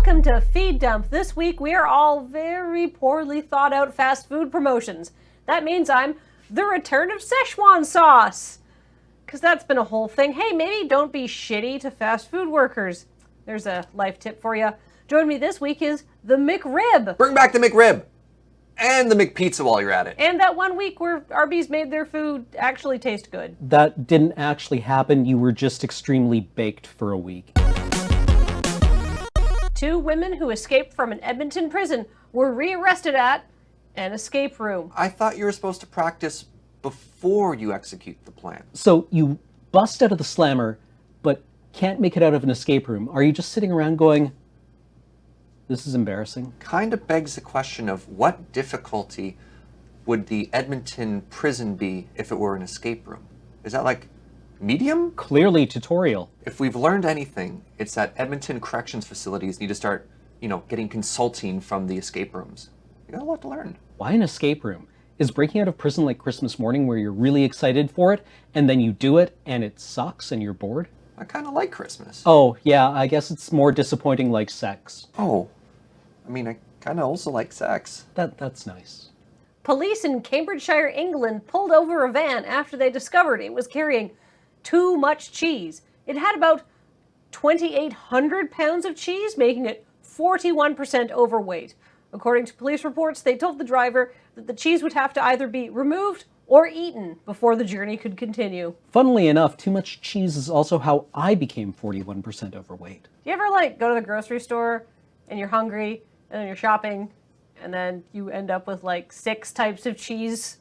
Welcome to Feed Dump. This week we are all very poorly thought out fast food promotions. That means I'm the return of Szechuan sauce. Because that's been a whole thing. Hey, maybe don't be shitty to fast food workers. There's a life tip for you. Joining me this week is the McRib. Bring back the McRib. And the McPizza while you're at it. And that 1 week where Arby's made their food actually taste good. That didn't actually happen. You were just extremely baked for a week. 2 women who escaped from an Edmonton prison were rearrested at an escape room. I thought you were supposed to practice before you execute the plan. So you bust out of the slammer, but can't make it out of an escape room. Are you just sitting around going, this is embarrassing? Kind of begs the question of what difficulty would the Edmonton prison be if it were an escape room? Is that like medium? Clearly tutorial. If we've learned anything, it's that Edmonton corrections facilities need to start, getting consulting from the escape rooms. You got a lot to learn. Why an escape room? Is breaking out of prison like Christmas morning where you're really excited for it, and then you do it, and it sucks, and you're bored? I kind of like Christmas. Oh, yeah, I guess it's more disappointing like sex. Oh, I kind of also like sex. That's nice. Police in Cambridgeshire, England pulled over a van after they discovered it was carrying too much cheese. It had about 2,800 pounds of cheese, making it 41% overweight. According to police reports, they told the driver that the cheese would have to either be removed or eaten before the journey could continue. Funnily enough, too much cheese is also how I became 41% overweight. Do you ever go to the grocery store and you're hungry and then you're shopping and then you end up with 6 types of cheese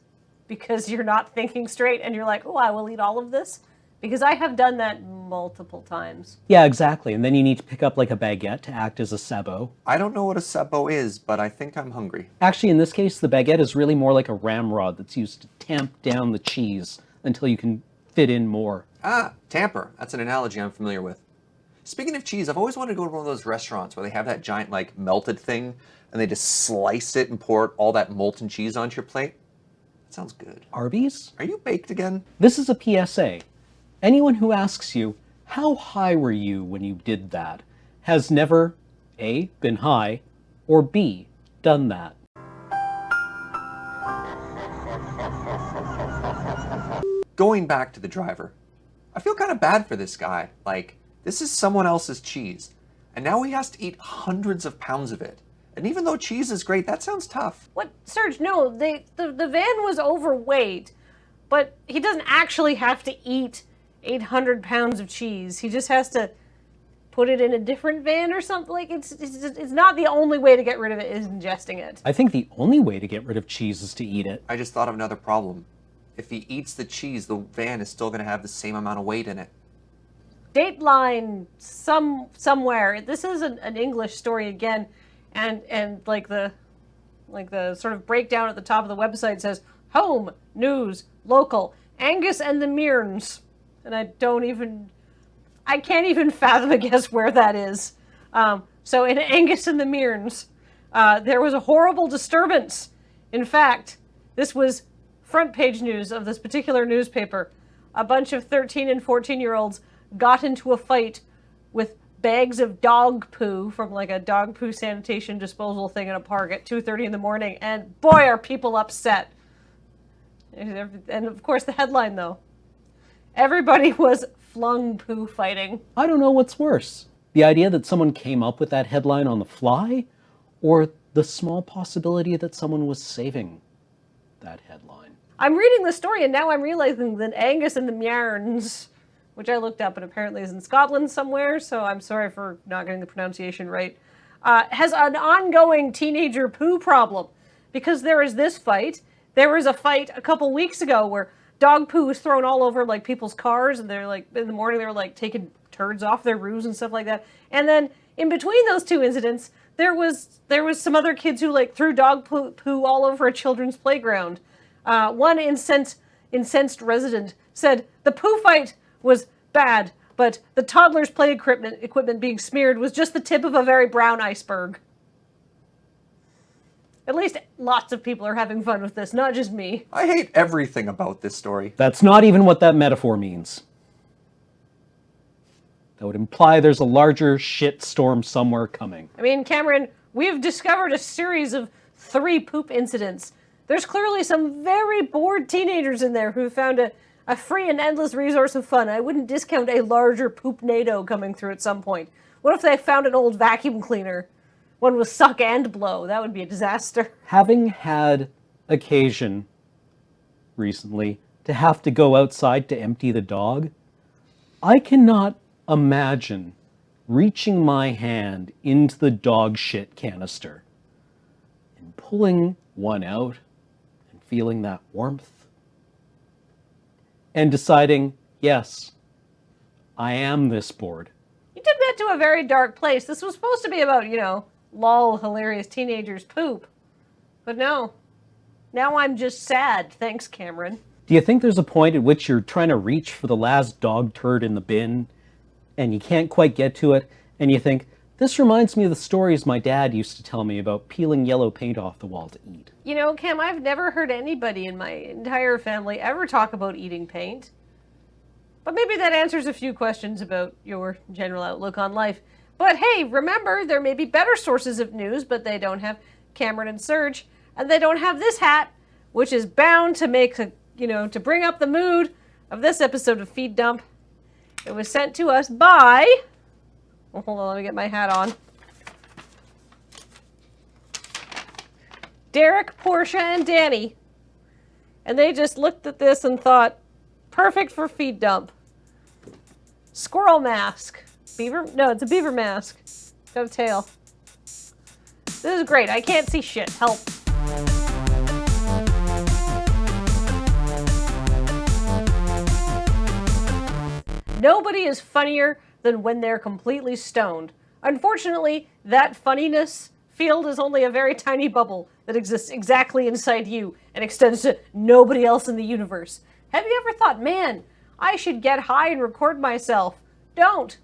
because you're not thinking straight and you're like, oh, I will eat all of this? Because I have done that multiple times. Yeah, exactly. And then you need to pick up a baguette to act as a sabot. I don't know what a sabot is, but I think I'm hungry. Actually, in this case, the baguette is really more like a ramrod that's used to tamp down the cheese until you can fit in more. Ah, tamper. That's an analogy I'm familiar with. Speaking of cheese, I've always wanted to go to one of those restaurants where they have that giant, melted thing, and they just slice it and pour all that molten cheese onto your plate. That sounds good. Arby's? Are you baked again? This is a PSA. Anyone who asks you, how high were you when you did that, has never, A, been high, or B, done that. Going back to the driver, I feel kind of bad for this guy. This is someone else's cheese, and now he has to eat hundreds of pounds of it. And even though cheese is great, that sounds tough. What? Serge, no, the van was overweight, but he doesn't actually have to eat 800 pounds of cheese. He just has to put it in a different van or something. It's not the only way to get rid of it is ingesting it. I think the only way to get rid of cheese is to eat it. I just thought of another problem. If he eats the cheese, the van is still going to have the same amount of weight in it. Dateline somewhere. This is an English story again, and the sort of breakdown at the top of the website says home news local Angus and the Mearns, and I can't even fathom a guess where that is. So in Angus and the Mearns, there was a horrible disturbance. In fact, this was front page news of this particular newspaper. A bunch of 13 and 14-year-olds got into a fight with bags of dog poo from a dog poo sanitation disposal thing in a park at 2:30 in the morning, and boy, are people upset. And of course the headline though, everybody was flung poo fighting. I don't know what's worse. The idea that someone came up with that headline on the fly, or the small possibility that someone was saving that headline. I'm reading the story and now I'm realizing that Angus and the Mearns, which I looked up and apparently is in Scotland somewhere, so I'm sorry for not getting the pronunciation right, has an ongoing teenager poo problem. Because there is this fight. There was a fight a couple weeks ago where dog poo was thrown all over people's cars, and they're in the morning they were taking turds off their roofs and stuff like that. And then in between those two incidents, there was some other kids who threw dog poo all over a children's playground. One incensed resident said the poo fight was bad, but the toddler's play equipment being smeared was just the tip of a very brown iceberg. At least lots of people are having fun with this, not just me. I hate everything about this story. That's not even what that metaphor means. That would imply there's a larger shit storm somewhere coming. I mean, Cameron, we've discovered a series of 3 poop incidents. There's clearly some very bored teenagers in there who found a free and endless resource of fun. I wouldn't discount a larger poop-nado coming through at some point. What if they found an old vacuum cleaner? One with suck and blow. That would be a disaster. Having had occasion recently to have to go outside to empty the dog, I cannot imagine reaching my hand into the dog shit canister and pulling one out and feeling that warmth and deciding, yes, I am this bored. You took that to a very dark place. This was supposed to be about, lol, hilarious teenagers poop. But no. Now I'm just sad. Thanks, Cameron. Do you think there's a point at which you're trying to reach for the last dog turd in the bin and you can't quite get to it, and you think, this reminds me of the stories my dad used to tell me about peeling yellow paint off the wall to eat? Cam, I've never heard anybody in my entire family ever talk about eating paint. But maybe that answers a few questions about your general outlook on life. But hey, remember, there may be better sources of news, but they don't have Cameron and Serge, and they don't have this hat, which is bound to make to bring up the mood of this episode of Feed Dump. It was sent to us by... Well, hold on, let me get my hat on. Derek, Portia, and Danny. And they just looked at this and thought, perfect for Feed Dump. Squirrel mask. Beaver? No, it's a beaver mask. Got a tail. This is great. I can't see shit. Help. Nobody is funnier than when they're completely stoned. Unfortunately, that funniness field is only a very tiny bubble that exists exactly inside you and extends to nobody else in the universe. Have you ever thought, man, I should get high and record myself? Don't.